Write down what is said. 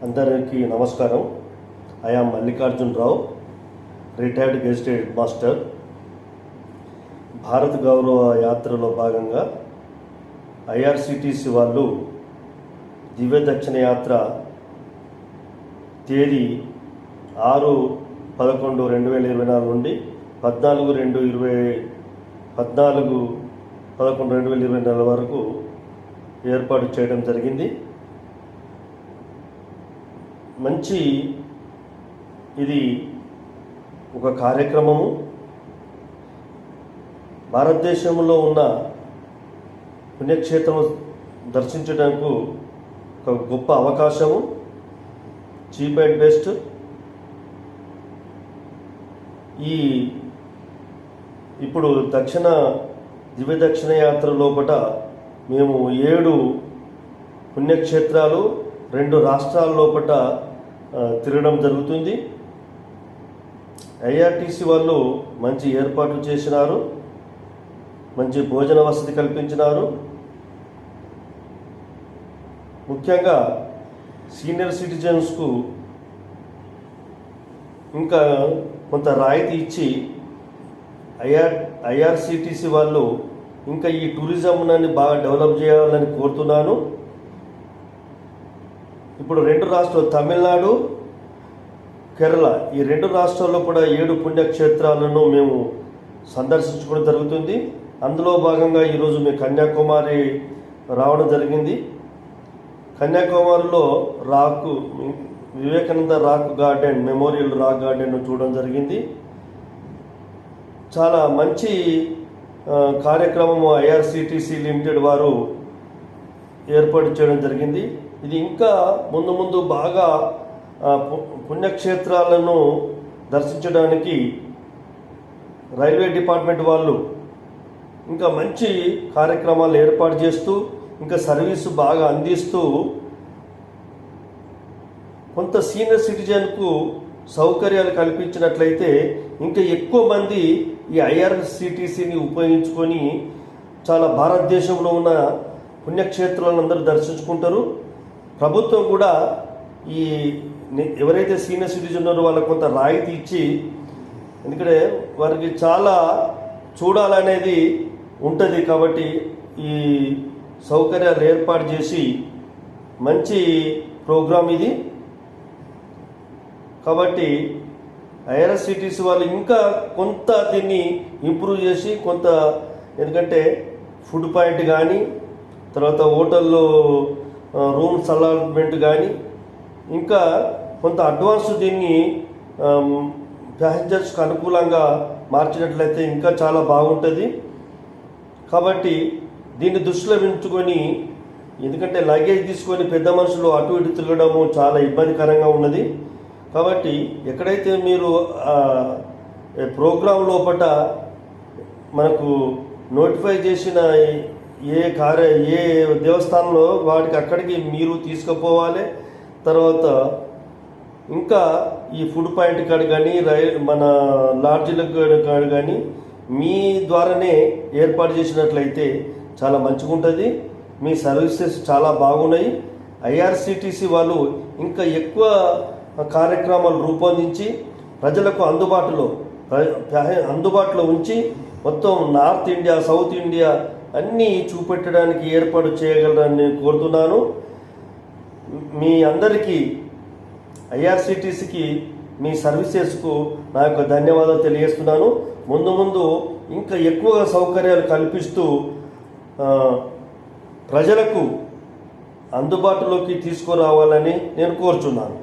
అందరికీ నమస్కారం. I am Mallikarjun Rao, retired gazetted head master. Bharat గౌరవ యాత్రలో భాగంగా ఐఆర్సిటిసి వాళ్ళు దివ్య దక్షిణ యాత్ర తేదీ 6/11/2024 నుండి 14/11/2024 వరకు ఏర్పాటు చేయడం జరిగింది. మంచి ఇది ఒక కార్యక్రమము. భారతదేశంలో ఉన్న పుణ్యక్షేత్రం దర్శించడానికి ఒక గొప్ప అవకాశము, చీప్ అండ్ బెస్ట్. ఇప్పుడు దివ్య దక్షిణ యాత్ర లోపల మేము 7 పుణ్యక్షేత్రాలు 2 రాష్ట్రాల లోపల తిరగడం జరుగుతుంది. ఐఆర్టీసీ వాళ్ళు మంచి ఏర్పాట్లు చేసినారు, మంచి భోజన వసతి కల్పించినారు. ముఖ్యంగా సీనియర్ సిటిజన్స్కు ఇంకా కొంత రాయితీ ఇచ్చి ఐఆర్సిటిసి వాళ్ళు ఇంకా ఈ టూరిజంని బాగా డెవలప్ చేయాలని కోరుతున్నాను. ఇప్పుడు 2 రాష్ట్రాలు, తమిళనాడు, కేరళ, ఈ 2 రాష్ట్రాల్లో కూడా 7 పుణ్యక్షేత్రాలను మేము సందర్శించుకోవడం జరుగుతుంది. అందులో భాగంగా ఈరోజు మేము కన్యాకుమారి రావడం జరిగింది. కన్యాకుమారిలో Vivekananda rock garden, memorial rock garden చూడడం జరిగింది. చాలా మంచి కార్యక్రమము ఐఆర్సిటిసి లిమిటెడ్ వారు ఏర్పాటు చేయడం జరిగింది. ఇది ఇంకా ముందు బాగా పుణ్యక్షేత్రాలను దర్శించడానికి రైల్వే డిపార్ట్మెంట్ వాళ్ళు ఇంకా మంచి కార్యక్రమాలు ఏర్పాటు చేస్తూ ఇంకా సర్వీసు బాగా అందిస్తూ కొంత సీనియర్ సిటిజన్కు సౌకర్యాలు కల్పించినట్లయితే ఇంకా ఎక్కువ మంది ఈ ఐఆర్సిటిసిని ఉపయోగించుకొని చాలా భారతదేశంలో ఉన్న పుణ్యక్షేత్రాలను అందరూ దర్శించుకుంటారు. ప్రభుత్వం కూడా ఎవరైతే సీనియర్ సిటిజన్ ఉన్నారో వాళ్ళకు కొంత రాయితీ ఇచ్చి, ఎందుకంటే వారికి చాలా చూడాలనేది ఉంటుంది కాబట్టి ఈ సౌకర్యాలు ఏర్పాటు చేసి మంచి ప్రోగ్రాం ఇది. కాబట్టి ఐఆర్సిటిసి వాళ్ళు ఇంకా కొంత దీన్ని ఇంప్రూవ్ చేసి కొంత, ఎందుకంటే ఫుడ్ పాయింట్ కానీ, తర్వాత హోటల్లో రూమ్స్ అలాట్మెంట్ కానీ, ఇంకా కొంత అడ్వాన్స్ దీన్ని ప్యాసింజర్స్కి అనుకూలంగా మార్చినట్లయితే ఇంకా చాలా బాగుంటుంది. కాబట్టి దీన్ని దృష్టిలో ఉంచుకొని, ఎందుకంటే లగేజ్ తీసుకొని పెద్ద మనుషులు అటు ఇటు తిరగడము చాలా ఇబ్బందికరంగా ఉన్నది. కాబట్టి ఎక్కడైతే మీరు ప్రోగ్రాం లోపల మనకు నోటిఫై చేసిన ఏ దేవస్థానంలో వాటికి అక్కడికి మీరు తీసుకుపోవాలి. తర్వాత ఇంకా ఈ ఫుడ్ పాయింట్ కాడ కానీ మన లాడ్జీల కాడ కానీ మీ ద్వారానే ఏర్పాటు చేసినట్లయితే చాలా మంచిగా ఉంటుంది. మీ సర్వీసెస్ చాలా బాగున్నాయి. ఐఆర్సిటిసి వాళ్ళు ఇంకా ఎక్కువ కార్యక్రమాలు రూపొందించి ప్రజలకు అందుబాటులో ఉంచి మొత్తం నార్త్ ఇండియా, సౌత్ ఇండియా అన్నీ చూపెట్టడానికి ఏర్పాటు చేయగలరని కోరుతున్నాను. మీ అందరికీ ఐఆర్సిటిసికి మీ సర్వీసెస్కు నా యొక్క ధన్యవాదాలు తెలియజేస్తున్నాను. ముందు ఇంకా ఎక్కువగా సౌకర్యాలు కల్పిస్తూ ప్రజలకు అందుబాటులోకి తీసుకురావాలని నేను కోరుచున్నాను.